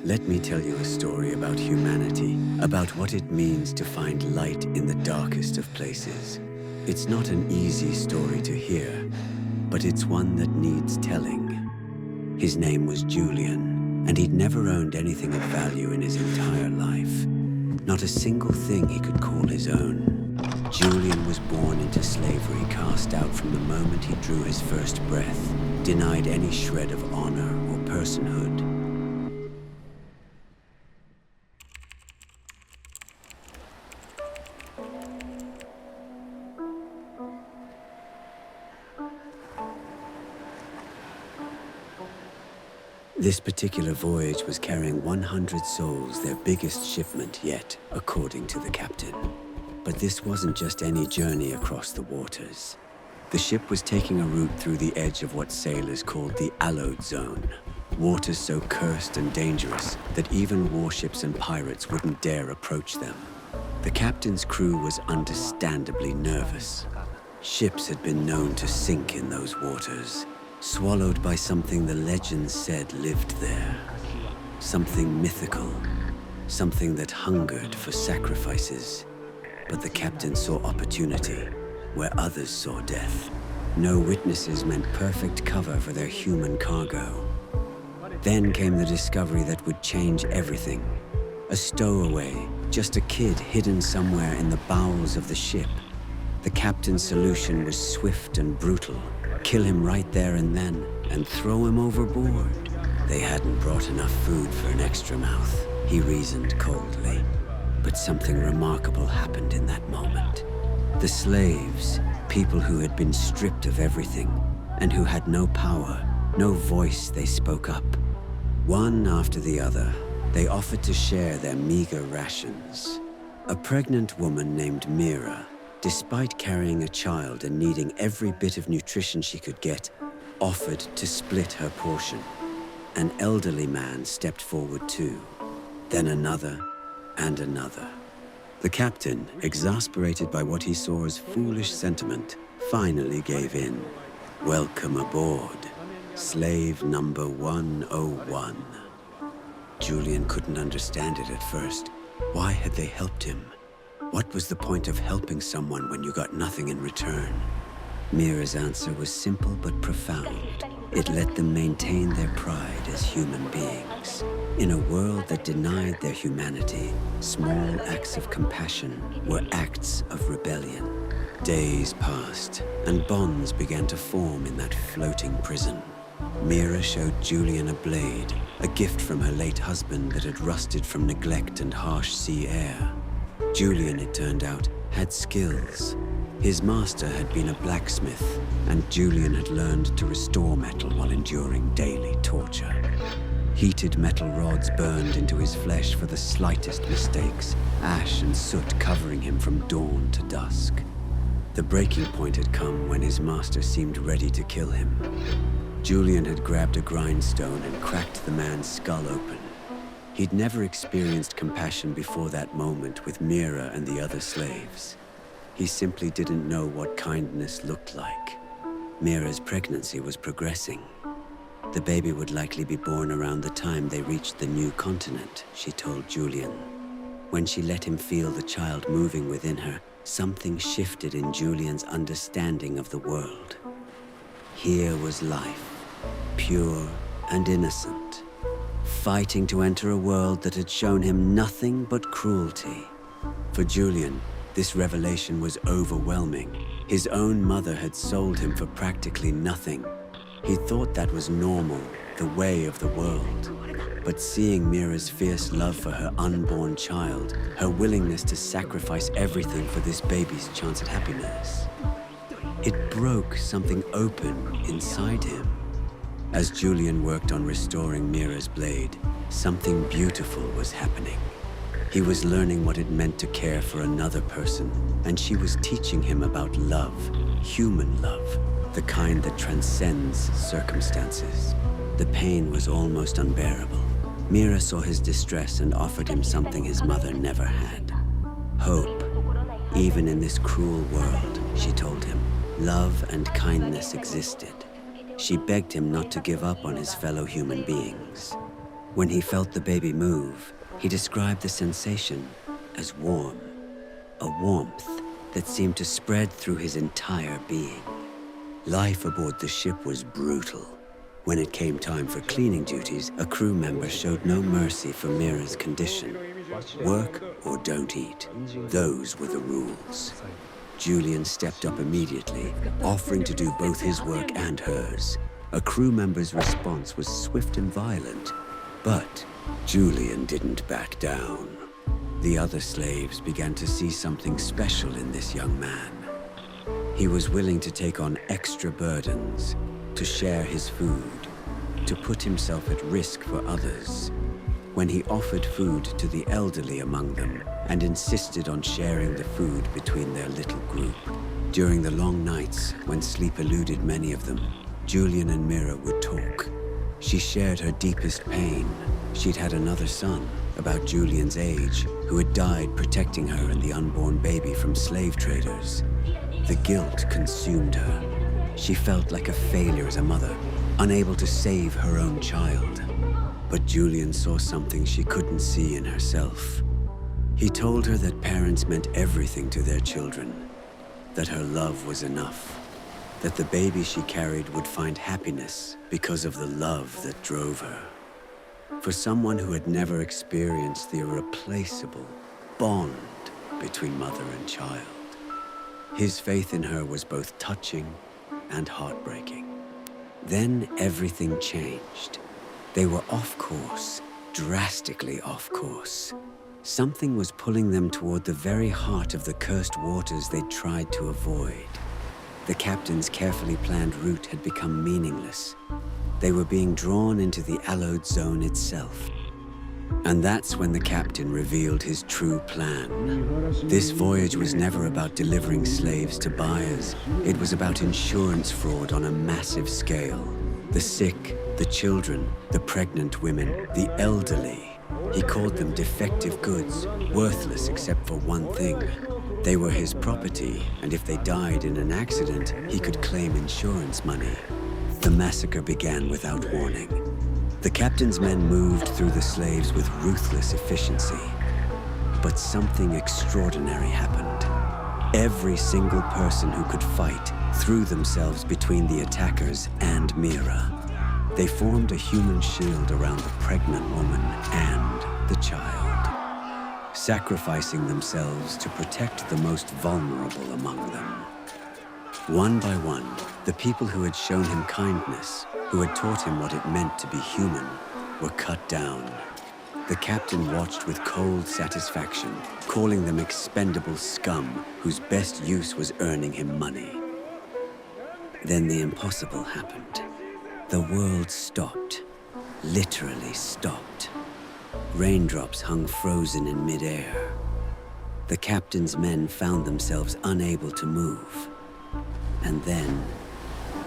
Let me tell you a story about humanity, about what it means to find light in the darkest of places. It's not an easy story to hear, but it's one that needs telling. His name was Julian, and he'd never owned anything of value in his entire life. Not a single thing he could call his own. Julian was born into slavery, cast out from the moment he drew his first breath, denied any shred of honor or personhood. This particular voyage was carrying 100 souls, their biggest shipment yet, according to the captain. But this wasn't just any journey across the waters. The ship was taking a route through the edge of what sailors called the Allowed Zone, waters so cursed and dangerous that even warships and pirates wouldn't dare approach them. The captain's crew was understandably nervous. Ships had been known to sink in those waters, swallowed by something the legends said lived there. Something mythical, something that hungered for sacrifices. But the captain saw opportunity where others saw death. No witnesses meant perfect cover for their human cargo. Then came the discovery that would change everything. A stowaway, just a kid hidden somewhere in the bowels of the ship. The captain's solution was swift and brutal. Kill him right there and then, and throw him overboard. They hadn't brought enough food for an extra mouth, he reasoned coldly. But something remarkable happened in that moment. The slaves, people who had been stripped of everything, and who had no power, no voice, they spoke up. One after the other, they offered to share their meager rations. A pregnant woman named Mira, despite carrying a child and needing every bit of nutrition she could get, offered to split her portion. An elderly man stepped forward too, then another and another. The captain, exasperated by what he saw as foolish sentiment, finally gave in. Welcome aboard, slave number 101. Julian couldn't understand it at first. Why had they helped him? What was the point of helping someone when you got nothing in return? Mira's answer was simple but profound. It let them maintain their pride as human beings. In a world that denied their humanity, small acts of compassion were acts of rebellion. Days passed, and bonds began to form in that floating prison. Mira showed Julian a blade, a gift from her late husband that had rusted from neglect and harsh sea air. Julian, it turned out, had skills. His master had been a blacksmith, and Julian had learned to restore metal while enduring daily torture. Heated metal rods burned into his flesh for the slightest mistakes, ash and soot covering him from dawn to dusk. The breaking point had come when his master seemed ready to kill him. Julian had grabbed a grindstone and cracked the man's skull open. He'd never experienced compassion before that moment with Mira and the other slaves. He simply didn't know what kindness looked like. Mira's pregnancy was progressing. The baby would likely be born around the time they reached the new continent, she told Julian. When she let him feel the child moving within her, something shifted in Julian's understanding of the world. Here was life, pure and innocent, fighting to enter a world that had shown him nothing but cruelty. For Julian, this revelation was overwhelming. His own mother had sold him for practically nothing. He thought that was normal, the way of the world. But seeing Mira's fierce love for her unborn child, her willingness to sacrifice everything for this baby's chance at happiness, it broke something open inside him. As Julian worked on restoring Mira's blade, something beautiful was happening. He was learning what it meant to care for another person, and she was teaching him about love, human love, the kind that transcends circumstances. The pain was almost unbearable. Mira saw his distress and offered him something his mother never had. Hope. Even in this cruel world, she told him, love and kindness existed. She begged him not to give up on his fellow human beings. When he felt the baby move, he described the sensation as warm, a warmth that seemed to spread through his entire being. Life aboard the ship was brutal. When it came time for cleaning duties, a crew member showed no mercy for Mira's condition. Work or don't eat. Those were the rules. Julian stepped up immediately, offering to do both his work and hers. A crew member's response was swift and violent, but Julian didn't back down. The other slaves began to see something special in this young man. He was willing to take on extra burdens, to share his food, to put himself at risk for others. When he offered food to the elderly among them and insisted on sharing the food between their little group. During the long nights, when sleep eluded many of them, Julian and Mira would talk. She shared her deepest pain. She'd had another son, about Julian's age, who had died protecting her and the unborn baby from slave traders. The guilt consumed her. She felt like a failure as a mother, unable to save her own child. But Julian saw something she couldn't see in herself. He told her that parents meant everything to their children, that her love was enough, that the baby she carried would find happiness because of the love that drove her. For someone who had never experienced the irreplaceable bond between mother and child, his faith in her was both touching and heartbreaking. Then everything changed. They were off course, drastically off course. Something was pulling them toward the very heart of the cursed waters they'd tried to avoid. The captain's carefully planned route had become meaningless. They were being drawn into the allowed zone itself. And that's when the captain revealed his true plan. This voyage was never about delivering slaves to buyers. It was about insurance fraud on a massive scale. The sick, the children, the pregnant women, the elderly. He called them defective goods, worthless except for one thing. They were his property, and if they died in an accident, he could claim insurance money. The massacre began without warning. The captain's men moved through the slaves with ruthless efficiency. But something extraordinary happened. Every single person who could fight threw themselves between the attackers and Mira. They formed a human shield around the pregnant woman and the child, sacrificing themselves to protect the most vulnerable among them. One by one, the people who had shown him kindness, who had taught him what it meant to be human, were cut down. The captain watched with cold satisfaction, calling them expendable scum whose best use was earning him money. Then the impossible happened. The world stopped, literally stopped. Raindrops hung frozen in midair. The captain's men found themselves unable to move. And then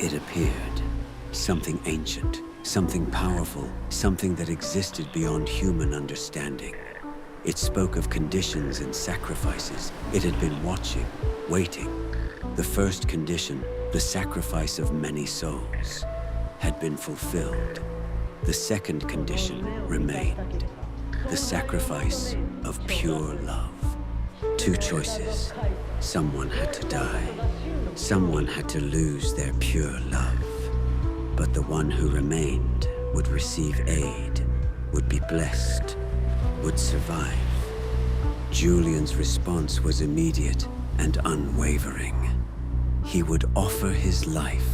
it appeared. Something ancient, something powerful, something that existed beyond human understanding. It spoke of conditions and sacrifices. It had been watching, waiting. The first condition, the sacrifice of many souls, had been fulfilled. The second condition remained. The sacrifice of pure love. Two choices. Someone had to die. Someone had to lose their pure love. But the one who remained would receive aid, would be blessed, would survive. Julian's response was immediate and unwavering. He would offer his life.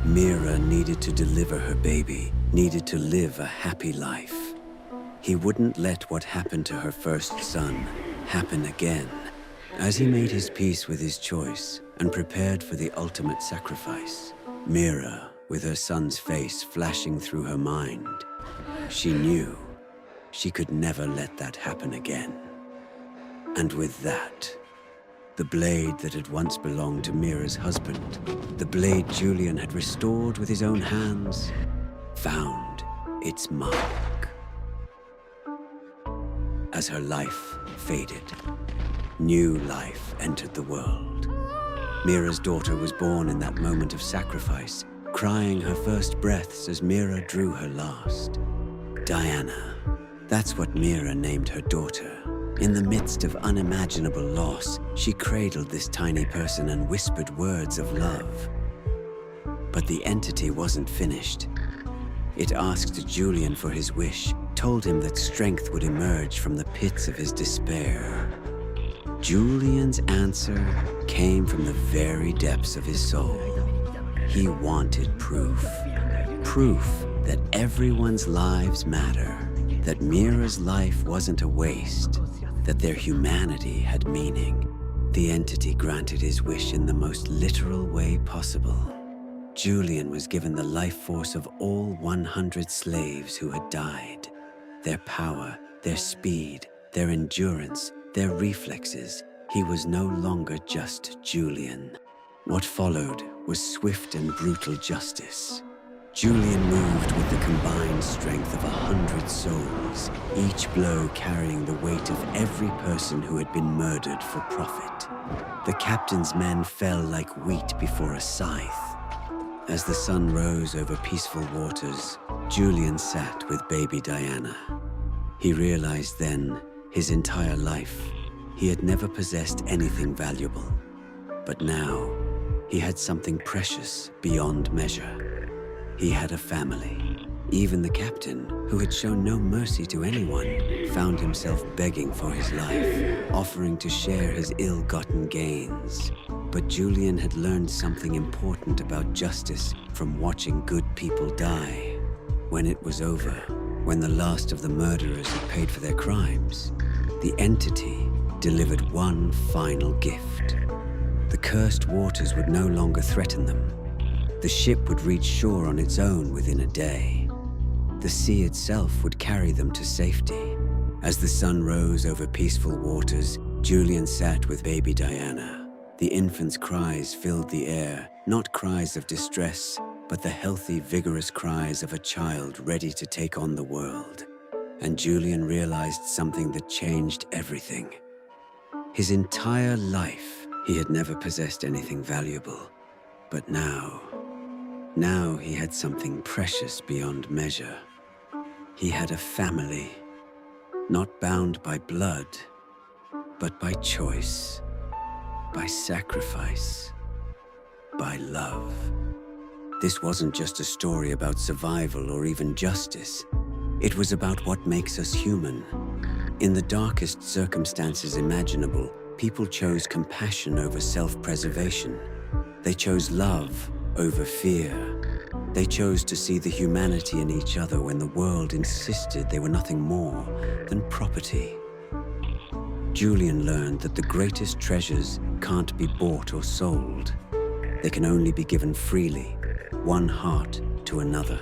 Mira needed to deliver her baby, needed to live a happy life. He wouldn't let what happened to her first son happen again. As he made his peace with his choice and prepared for the ultimate sacrifice, Mira, with her son's face flashing through her mind, she knew she could never let that happen again. And with that, the blade that had once belonged to Mira's husband, the blade Julian had restored with his own hands, found its mark. As her life faded, new life entered the world. Mira's daughter was born in that moment of sacrifice, crying her first breaths as Mira drew her last. Diana. That's what Mira named her daughter. In the midst of unimaginable loss, she cradled this tiny person and whispered words of love. But the entity wasn't finished. It asked Julian for his wish, told him that strength would emerge from the pits of his despair. Julian's answer came from the very depths of his soul. He wanted proof. Proof that everyone's lives matter, that Mira's life wasn't a waste, that their humanity had meaning. The entity granted his wish in the most literal way possible. Julian was given the life force of all 100 slaves who had died. Their power, their speed, their endurance, their reflexes. He was no longer just Julian. What followed was swift and brutal justice. Julian moved with the combined strength of 100 souls, each blow carrying the weight of every person who had been murdered for profit. The captain's men fell like wheat before a scythe. As the sun rose over peaceful waters, Julian sat with baby Diana. He realized then, his entire life, he had never possessed anything valuable. But now, he had something precious beyond measure. He had a family. Even the captain, who had shown no mercy to anyone, found himself begging for his life, offering to share his ill-gotten gains. But Julian had learned something important about justice from watching good people die. When it was over, when the last of the murderers had paid for their crimes, the entity delivered one final gift. The cursed waters would no longer threaten them. The ship would reach shore on its own within a day. The sea itself would carry them to safety. As the sun rose over peaceful waters, Julian sat with baby Diana. The infant's cries filled the air, not cries of distress, but the healthy, vigorous cries of a child ready to take on the world. And Julian realized something that changed everything. His entire life, he had never possessed anything valuable. But now he had something precious beyond measure. He had a family, not bound by blood, but by choice, by sacrifice, by love. This wasn't just a story about survival or even justice. It was about what makes us human. In the darkest circumstances imaginable, people chose compassion over self-preservation. They chose love over fear. They chose to see the humanity in each other when the world insisted they were nothing more than property. Julian learned that the greatest treasures can't be bought or sold. They can only be given freely, one heart to another.